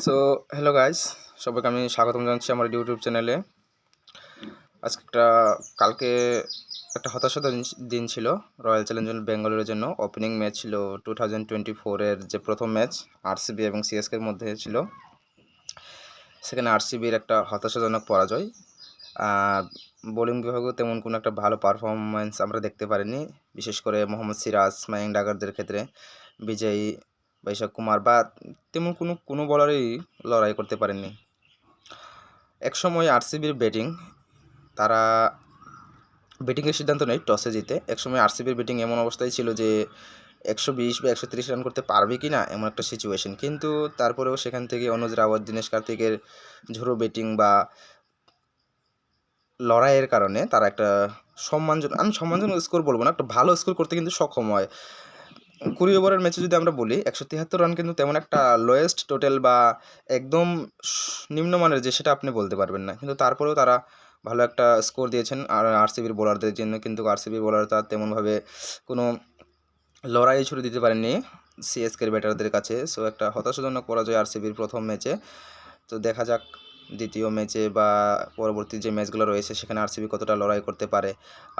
So hello guys, সবাইকে আমি স্বাগতম জানাচ্ছি আমার ইউটিউব চ্যানেলে। আজকে কালকে একটা হতাশার দিন ছিল রয়্যাল চ্যালেঞ্জার্স বেঙ্গালুরুর জন্য। ওপেনিং ম্যাচ ছিল 2024-এর যে প্রথম ম্যাচ আরসিবি এবং সিএসকের মধ্যে ছিল। সেখানে আরসিবির একটা হতাশাজনক পরাজয়। বোলিং বিভাগেও তেমন কোনো একটা ভালো পারফরমেন্স আমরা দেখতে পারিনি, বিশেষ করে মোহাম্মদ সিরাজ, মায়াঙ্ক ডাগারদের ক্ষেত্রে বিজয়ী বৈশাখ কুমার বা তেমন কোনো বলারই লড়াই করতে পারেননি। একসময় আরসিবির তারা ব্যাটিংয়ের সিদ্ধান্ত নেয় টসে জিতে। একসময় আরসিবির ব্যাটিং এমন অবস্থায় ছিল যে 120 বা 130 রান করতে পারবে কি না এমন একটা সিচুয়েশন, কিন্তু তারপরেও সেখান থেকে অনুজ রাওয়াত, দিনেশ কার্তিকের ঝোড়ো ব্যাটিং বা লড়াইয়ের কারণে তারা একটা সম্মানজনক স্কোর বলবো না, একটা ভালো স্কোর করতে কিন্তু সক্ষম হয়। 20 ওভারের ম্যাচে যদি আমরা বলি 173 রান কিন্তু তেমন একটা লোয়েস্ট টোটাল বা একদম নিম্নমানের যে সেটা আপনি বলতে পারবেন না, কিন্তু তারপরেও তারা ভালো একটা স্কোর দিয়েছেন আর আরসিবির বোলারদের জন্য। কিন্তু আরসিবির বোলার তার তেমনভাবে কোনো লড়াই ছুড়ে দিতে পারেননি সিএসকের ব্যাটারদের কাছে। সো একটা হতাশাজনক পরাজয় আরসিবির প্রথম ম্যাচে। তো দেখা যাক দ্বিতীয় ম্যাচে বা পরবর্তী যে ম্যাচগুলো রয়েছে সেখানে আরসিবি কতটা লড়াই করতে পারে।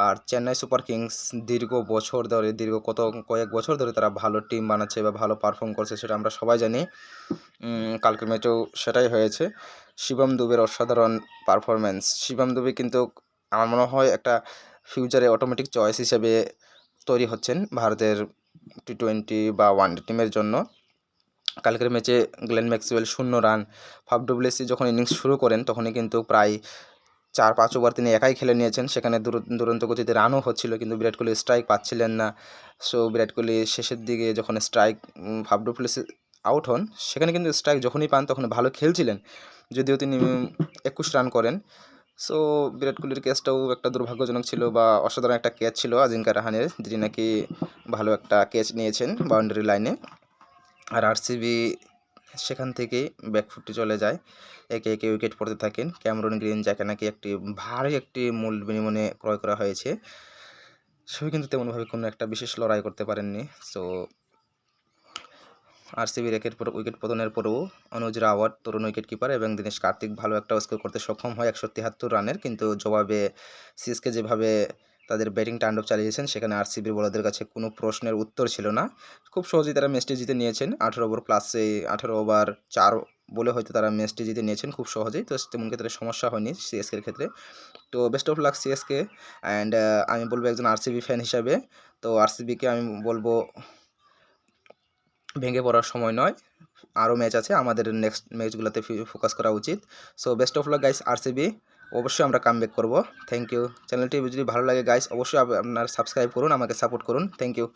আর চেন্নাই সুপার কিংস দীর্ঘ কয়েক বছর ধরে তারা ভালো টিম বানাচ্ছে বা ভালো পারফর্ম করছে, সেটা আমরা সবাই জানি। কালকের ম্যাচেও সেটাই হয়েছে। শিবম দুবের অসাধারণ পারফরম্যান্স। শিবম দুবে কিন্তু আমার মনে হয় একটা ফিউচারে অটোমেটিক চয়েস হিসেবে তৈরি হচ্ছেন ভারতের টি-20 বা ওয়ানডে টিমের জন্য। কালকের ম্যাচে Glenn Maxwell 0 run, Faf du Plessis যখন ইনিংস শুরু করেন তখনই কিন্তু প্রায় 4-5 ওভার তিনি একাই খেলে নিয়েছেন। সেখানে দুরন্ত গতিতে রানও হচ্ছিল, কিন্তু বিরাট কোহলি স্ট্রাইক পাচ্ছিলেন না। সো বিরাট কোহলি শেষের দিকে যখন ফাফ ডুপ্লেসি আউট হন, সেখানে কিন্তু স্ট্রাইক যখনই পান তখন ভালো খেলছিলেন, যদিও তিনি 21 রান করেন। সো বিরাট কোহলির ক্যাচটাও একটা দুর্ভাগ্যজনক ছিল বা অসাধারণ একটা ক্যাচ ছিল আজিঙ্কা রাহানের, যিনি নাকি ভালো একটা ক্যাচ নিয়েছেন বাউন্ডারি লাইনে। আর আরসিবি সেখান থেকেই ব্যাকফুটে চলে যায়, একে একে উইকেট পড়তে থাকেন। ক্যামেরন গ্রিন, যাকে নাকি ভারী একটি মূল বিনিময়ে ক্রয় করা হয়েছে, সেও কিন্তু তেমনভাবে কোনো একটা বিশেষ লড়াই করতে পারেননি। সো আরসিবির একের পর উইকেট পতনের পরেও অনুজ রাওয়াত, তরুণ উইকেট কিপার, এবং দিনেশ কার্তিক ভালো একটা স্কোর করতে সক্ষম হয় 173 রানের। কিন্তু জবাবে সিএসকে যেভাবে তাদের ব্যাটিং তাণ্ডব চালিয়েছেন সেখানে আরসিবির বোলারদের কাছে কোনো প্রশ্নের উত্তর ছিল না। খুব সহজেই তারা ম্যাচটি জিতে নিয়েছেন। 18 ওভার প্লাসে 18 ওভার 4 বলে হয়তো তারা ম্যাচটি জিতে নিয়েছেন খুব সহজেই। তো তেমন ক্ষেত্রে সমস্যা হয়নি সিএসকের ক্ষেত্রে। তো best of lakh CSK. And আমি বলবো একজন আরসিবি ফ্যান হিসাবে, তো আরসিবিকে আমি বলবো ভেঙে পড়ার সময় নয়, আরও ম্যাচ আছে, আমাদের নেক্সট ম্যাচগুলোতে ফোকাস করা উচিত। So best of luck guys RCB. অবশ্যই আমরা কামব্যাক করব। Thank you. চ্যানেলটি যদি ভালো লাগে গাইস অবশ্যই আপনারা সাবস্ক্রাইব করুন, আমাকে সাপোর্ট করুন। Thank you.